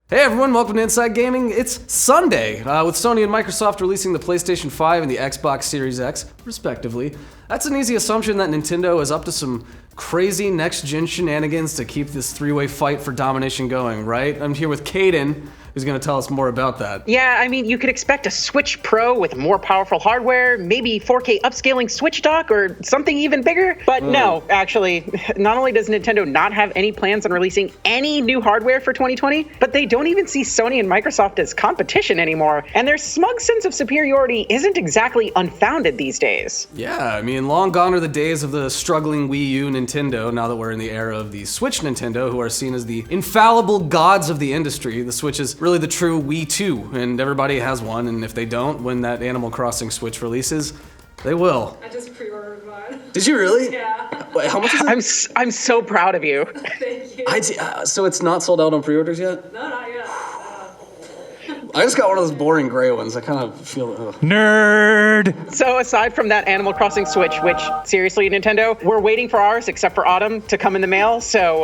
Hey everyone, welcome to Inside Gaming. It's Sunday, with Sony and Microsoft releasing the PlayStation 5 and the Xbox Series X, respectively. That's an easy assumption that Nintendo is up to some crazy next-gen shenanigans to keep this three-way fight for domination going, right? I'm here with Caden, who's going to tell us more about that. Yeah, I mean, you could expect a Switch Pro with more powerful hardware, maybe 4K upscaling Switch dock, or something even bigger. But no, actually, not only does Nintendo not have any plans on releasing any new hardware for 2020, but they don't even see Sony and Microsoft as competition anymore. And their smug sense of superiority isn't exactly unfounded these days. Yeah, I mean, long gone are the days of the struggling Wii U Nintendo, now that we're in the era of the Switch Nintendo, who are seen as the infallible gods of the industry. The Switch is really the true Wii 2, and everybody has one, and if they don't, when that Animal Crossing Switch releases, they will. I just pre-ordered mine. Did you really? Yeah. Wait, how much is it? I'm so proud of you. Thank you. So it's not sold out on pre-orders yet? No, not yet. I just got one of those boring gray ones. I kind of feel Nerd! So aside from that Animal Crossing Switch, which, seriously, Nintendo, we're waiting for ours, except for Autumn, to come in the mail, so,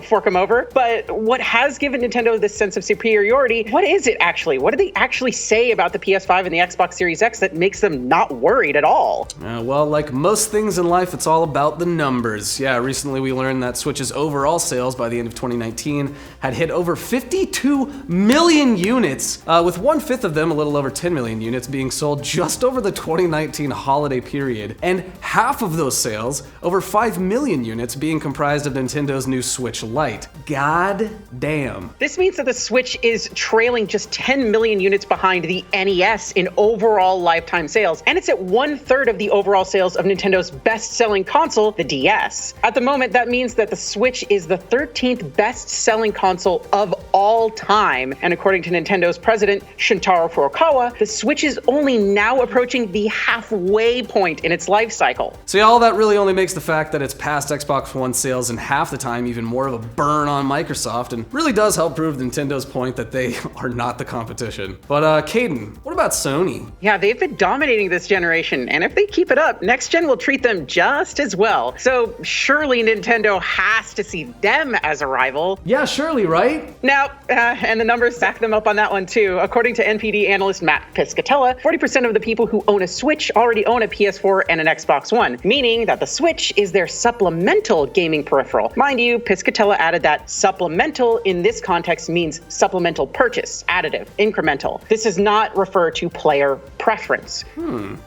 fork them over. But what has given Nintendo this sense of superiority, what is it actually? What do they actually say about the PS5 and the Xbox Series X that makes them not worried at all? well, like most things in life, it's all about the numbers. Yeah, recently we learned that Switch's overall sales by the end of 2019 had hit over 52 million units, with 1/5 of them, a little over 10 million units, being sold just over the 2019 holiday period, and half of those sales, over 5 million units, being comprised of Nintendo's new Switch Lite. God damn. This means that the Switch is trailing just 10 million units behind the NES in overall lifetime sales, and it's at 1/3 of the overall sales of Nintendo's best-selling console, the DS. At the moment, that means that the Switch is the 13th best-selling console of all time, and according to Nintendo's president, Shintaro Furukawa, the Switch is only now approaching the halfway point in its life cycle. So yeah, all that really only makes the fact that it's past Xbox One sales in half the time even more of a burn on Microsoft, and really does help prove Nintendo's point that they are not the competition. But Caden, what about Sony? Yeah, they've been dominating this generation, and if they keep it up, next gen will treat them just as well. So surely Nintendo has to see them as a rival. Yeah, surely, right? Now, and the numbers back them up on that one too. According to NPD analyst Matt Piscatella, 40% of the people who own a Switch already own a PS4 and an Xbox One, meaning that the Switch is their supplemental gaming peripheral. Mind you, Piscatella added that supplemental in this context means supplemental purchase, additive, incremental. This does not refer to player preference.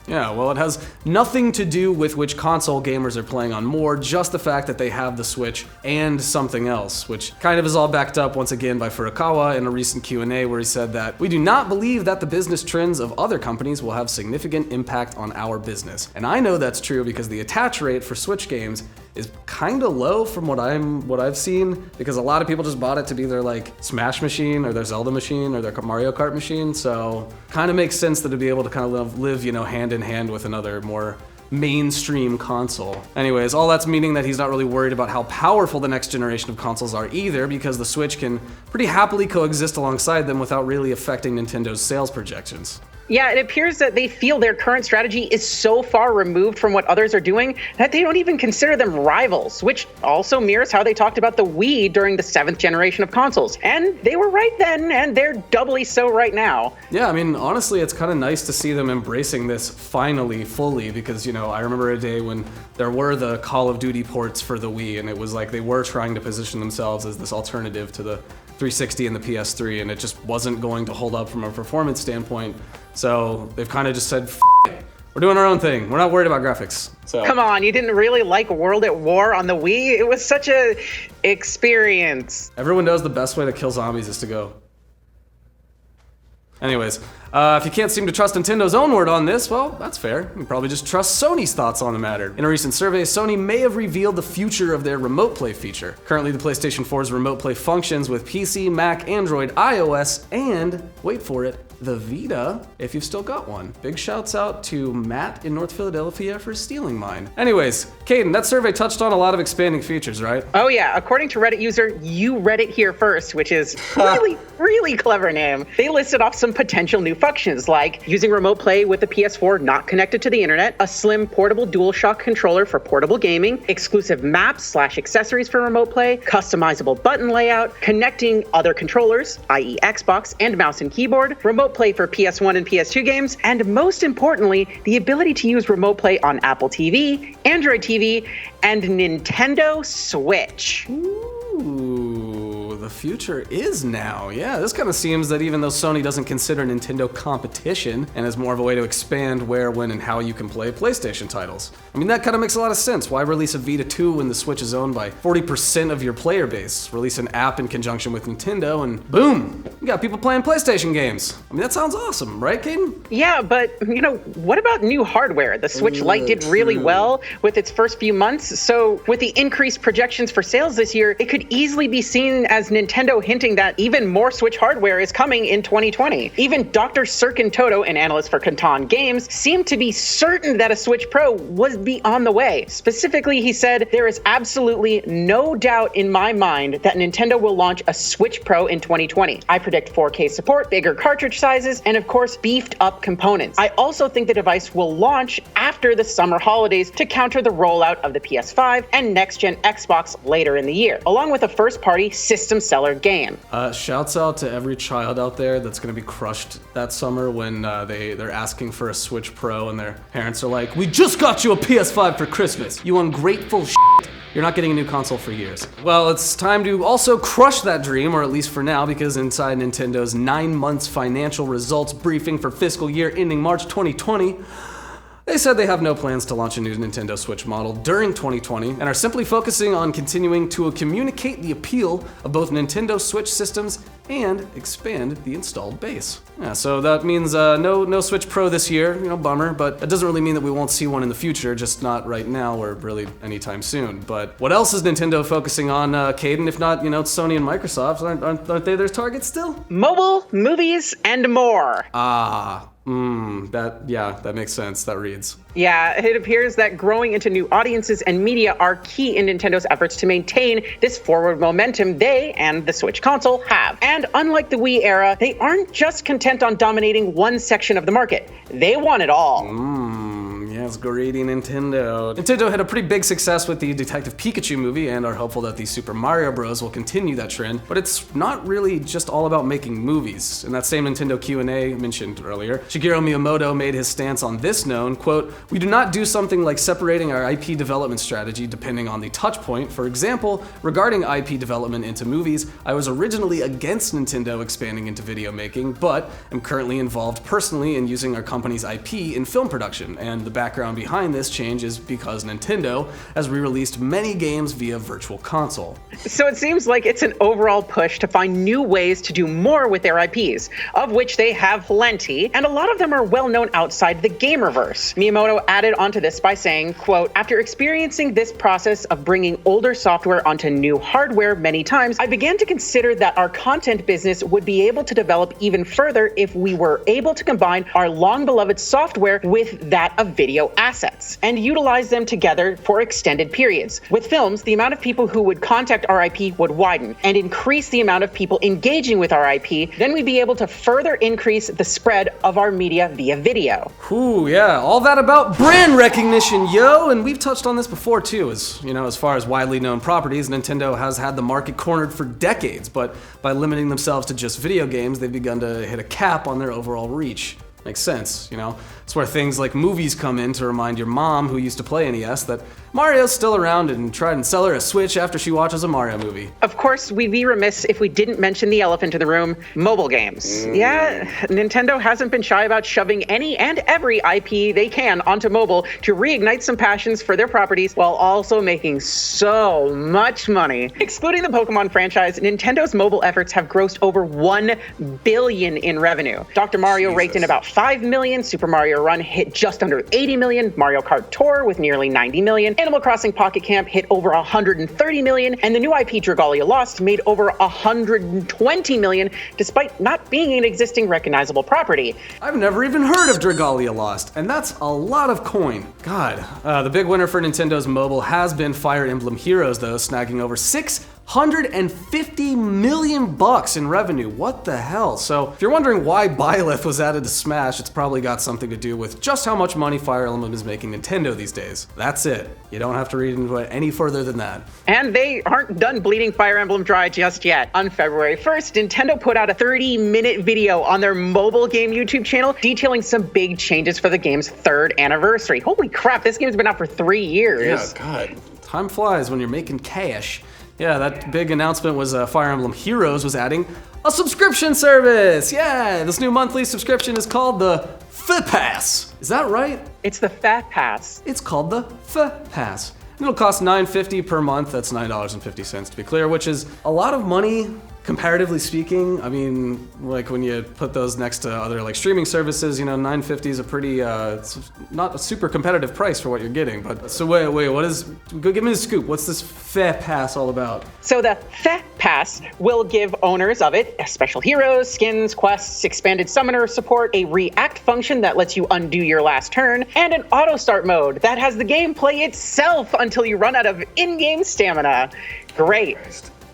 Yeah, well, it has nothing to do with which console gamers are playing on more, just the fact that they have the Switch and something else, which kind of is all backed up once again by Furukawa in a recent Q&A where he said that we do not believe that the business trends of other companies will have significant impact on our business. And I know that's true because the attach rate for Switch games is kind of low from what I've seen, because a lot of people just bought it to be their like Smash machine or their Zelda machine or their Mario Kart machine. So kind of makes sense that it'd be able to kind of live, hand in hand with another more mainstream console. Anyways, all that's meaning that he's not really worried about how powerful the next generation of consoles are either, because the Switch can pretty happily coexist alongside them without really affecting Nintendo's sales projections. Yeah, it appears that they feel their current strategy is so far removed from what others are doing that they don't even consider them rivals, which also mirrors how they talked about the Wii during the 7th generation of consoles. And they were right then, and they're doubly so right now. Yeah, I mean, honestly, it's kind of nice to see them embracing this finally, fully, because, I remember a day when there were the Call of Duty ports for the Wii, and it was like they were trying to position themselves as this alternative to the 360 and the PS3, and it just wasn't going to hold up from a performance standpoint. So they've kind of just said, F it. We're doing our own thing. We're not worried about graphics. So Come on, you didn't really like World at War on the Wii? It was such a experience. Everyone knows the best way to kill zombies is to go. Anyways, if you can't seem to trust Nintendo's own word on this, well, that's fair. You probably just trust Sony's thoughts on the matter. In a recent survey, Sony may have revealed the future of their Remote Play feature. Currently, the PlayStation 4's Remote Play functions with PC, Mac, Android, iOS, and, wait for it, the Vita, if you've still got one. Big shouts out to Matt in North Philadelphia for stealing mine. Anyways, Caden, that survey touched on a lot of expanding features, right? Oh yeah, according to Reddit user, You Read It Here First, which is really clever name. They listed off some potential new functions like using remote play with the PS4 not connected to the internet, a slim portable DualShock controller for portable gaming, exclusive maps/accessories for remote play, customizable button layout, connecting other controllers, i.e. Xbox and mouse and keyboard, remote play for PS1 and PS2 games, and most importantly, the ability to use remote play on Apple TV, Android TV, and Nintendo Switch. Ooh, the future is now. Yeah, this kind of seems that even though Sony doesn't consider Nintendo competition and is more of a way to expand where, when, and how you can play PlayStation titles. I mean, that kind of makes a lot of sense. Why release a Vita 2 when the Switch is owned by 40% of your player base? Release an app in conjunction with Nintendo and boom, you got people playing PlayStation games. I mean, that sounds awesome, right, Caden? Yeah, but, what about new hardware? The Switch Lite did really well with its first few months, so with the increased projections for sales this year, it could easily be seen as Nintendo hinting that even more Switch hardware is coming in 2020. Even Dr. Sirkin Toto, an analyst for Kantan Games, seemed to be certain that a Switch Pro would be on the way. Specifically, he said, "There is absolutely no doubt in my mind that Nintendo will launch a Switch Pro in 2020. I predict 4K support, bigger cartridge sizes, and of course, beefed up components. I also think the device will launch after the summer holidays to counter the rollout of the PS5 and next-gen Xbox later in the year, along with a first-party system seller game." Shouts out to every child out there that's going to be crushed that summer when they're asking for a Switch Pro and their parents are like, "We just got you a PS5 for Christmas, you ungrateful shit. You're not getting a new console for years." Well, it's time to also crush that dream, or at least for now, because inside Nintendo's 9 months financial results briefing for fiscal year ending March 2020, they said they have no plans to launch a new Nintendo Switch model during 2020 and are simply focusing on continuing to communicate the appeal of both Nintendo Switch systems and expand the installed base. Yeah, so that means no Switch Pro this year, bummer, but it doesn't really mean that we won't see one in the future, just not right now or really anytime soon. But what else is Nintendo focusing on, Caden, if not, it's Sony and Microsoft? Aren't they their targets still? Mobile, movies, and more. That makes sense. That reads. Yeah, it appears that growing into new audiences and media are key in Nintendo's efforts to maintain this forward momentum they and the Switch console have. And unlike the Wii era, they aren't just content on dominating one section of the market. They want it all. Yes, greedy Nintendo. Nintendo had a pretty big success with the Detective Pikachu movie and are hopeful that the Super Mario Bros. Will continue that trend, but it's not really just all about making movies. In that same Nintendo Q&A mentioned earlier, Shigeru Miyamoto made his stance on this known, quote, "We do not do something like separating our IP development strategy depending on the touch point. For example, regarding IP development into movies, I was originally against Nintendo expanding into video making, but am currently involved personally in using our company's IP in film production, and the background behind this change is because Nintendo has re-released many games via Virtual Console." So it seems like it's an overall push to find new ways to do more with their IPs, of which they have plenty, and a lot of them are well known outside the gamerverse. Miyamoto added onto this by saying, quote, "After experiencing this process of bringing older software onto new hardware many times, I began to consider that our content business would be able to develop even further if we were able to combine our long-beloved software with that of video assets and utilize them together for extended periods. With films, the amount of people who would contact our IP would widen and increase the amount of people engaging with our IP. Then we'd be able to further increase the spread of our media via video." Ooh, yeah, all that about brand recognition, yo! And we've touched on this before too, as far as widely known properties, Nintendo has had the market cornered for decades, but by limiting themselves to just video games, they've begun to hit a cap on their overall reach. Makes sense, It's where things like movies come in to remind your mom, who used to play NES, that Mario's still around and try and sell her a Switch after she watches a Mario movie. Of course, we'd be remiss if we didn't mention the elephant in the room, mobile games. Yeah, Nintendo hasn't been shy about shoving any and every IP they can onto mobile to reignite some passions for their properties while also making so much money. Excluding the Pokemon franchise, Nintendo's mobile efforts have grossed over $1 billion in revenue. Dr. Mario raked in about 5 million, Super Mario Run hit just under 80 million, Mario Kart Tour with nearly 90 million, Animal Crossing Pocket Camp hit over 130 million, and the new IP Dragalia Lost made over 120 million, despite not being an existing recognizable property. I've never even heard of Dragalia Lost, and that's a lot of coin. God. The big winner for Nintendo's mobile has been Fire Emblem Heroes, though, snagging over $650 million in revenue. What the hell? So if you're wondering why Byleth was added to Smash, it's probably got something to do with just how much money Fire Emblem is making Nintendo these days. That's it. You don't have to read into it any further than that. And they aren't done bleeding Fire Emblem dry just yet. On February 1st, Nintendo put out a 30-minute video on their mobile game YouTube channel detailing some big changes for the game's 3rd anniversary. Holy crap, this game's been out for 3 years. Yeah, God. Time flies when you're making cash. Yeah, that big announcement was Fire Emblem Heroes was adding a subscription service. Yeah, this new monthly subscription is called the F-Pass. Is that right? It's the Fat Pass. It's called the F-Pass. And it'll cost $9.50 per month. That's $9.50 to be clear, which is a lot of money. Comparatively speaking, I mean, like when you put those next to other like streaming services, you know, $9.50 is a pretty, it's not a super competitive price for what you're getting. But so wait, what is? Go give me the scoop. What's this Fat Pass all about? So the Fat Pass will give owners of it special heroes, skins, quests, expanded summoner support, a react function that lets you undo your last turn, and an auto start mode that has the game play itself until you run out of in-game stamina. Great.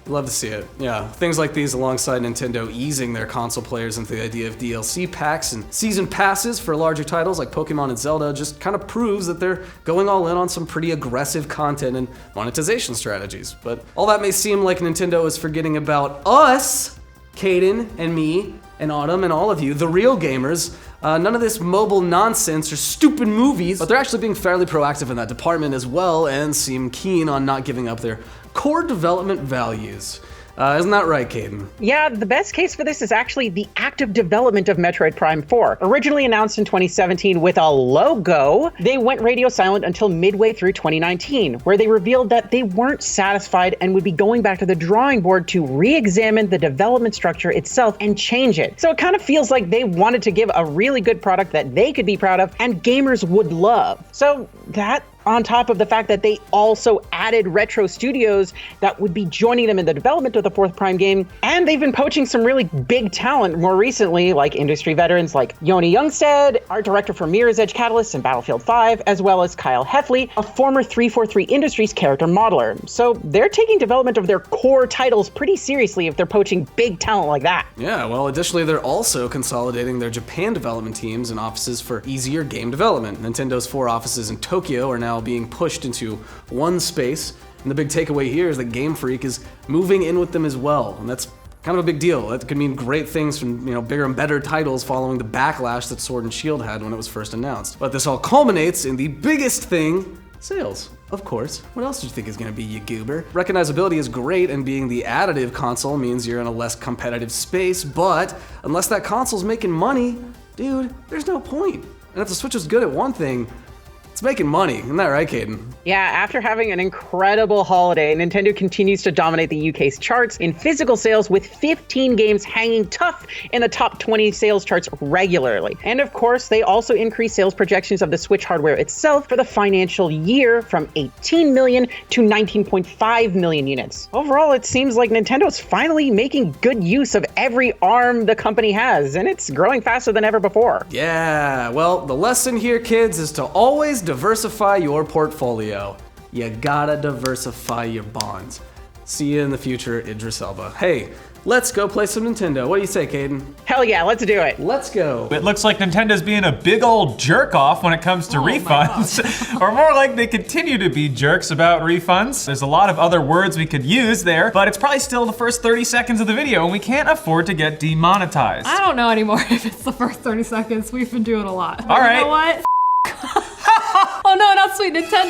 Love to see it. Yeah, things like these alongside Nintendo easing their console players into the idea of DLC packs and season passes for larger titles like Pokemon and Zelda just kind of proves that they're going all in on some pretty aggressive content and monetization strategies. But all that may seem like Nintendo is forgetting about us, Caden and me and Autumn and all of you, the real gamers. None of this mobile nonsense or stupid movies, but they're actually being fairly proactive in that department as well and seem keen on not giving up their core development values. Isn't that right, Caden? Yeah, the best case for this is actually the active development of Metroid Prime 4. Originally announced in 2017 with a logo, they went radio silent until midway through 2019, where they revealed that they weren't satisfied and would be going back to the drawing board to re-examine the development structure itself and change it. So it kind of feels like they wanted to give a really good product that they could be proud of and gamers would love. So that, on top of the fact that they also added retro studios that would be joining them in the development of the 4th Prime game, and they've been poaching some really big talent more recently, like industry veterans like Yoni Youngstead, art director for Mirror's Edge Catalyst and Battlefield 5, as well as Kyle Heffley, a former 343 Industries character modeler. So they're taking development of their core titles pretty seriously if they're poaching big talent like that. Yeah, well, additionally, they're also consolidating their Japan development teams and offices for easier game development. Nintendo's 4 offices in Tokyo are now being pushed into one space, and the big takeaway here is that Game Freak is moving in with them as well, and that's kind of a big deal. That could mean great things from, you know, bigger and better titles following the backlash that Sword and Shield had when it was first announced. But this all culminates in the biggest thing, sales. Of course. What else do you think is going to be, you goober? Recognizability is great, and being the additive console means you're in a less competitive space, but unless that console's making money, dude, there's no point. And if the Switch is good at one thing, it's making money. Isn't that right, Caden? Yeah, after having an incredible holiday, Nintendo continues to dominate the UK's charts in physical sales with 15 games hanging tough in the top 20 sales charts regularly. And of course, they also increased sales projections of the Switch hardware itself for the financial year from 18 million to 19.5 million units. Overall, it seems like Nintendo's finally making good use of every arm the company has, and it's growing faster than ever before. Yeah, well, the lesson here, kids, is to always diversify your portfolio. You gotta diversify your bonds. See you in the future, Idris Elba. Hey, let's go play some Nintendo. What do you say, Caden? Hell yeah, let's do it. Let's go. It looks like Nintendo's being a big old jerk off when it comes to refunds. Or more like they continue to be jerks about refunds. There's a lot of other words we could use there, but it's probably still the first 30 seconds of the video and we can't afford to get demonetized. I don't know anymore if it's the first 30 seconds. We've been doing a lot. All right. You know what? Oh no, not Sweet Nintendo.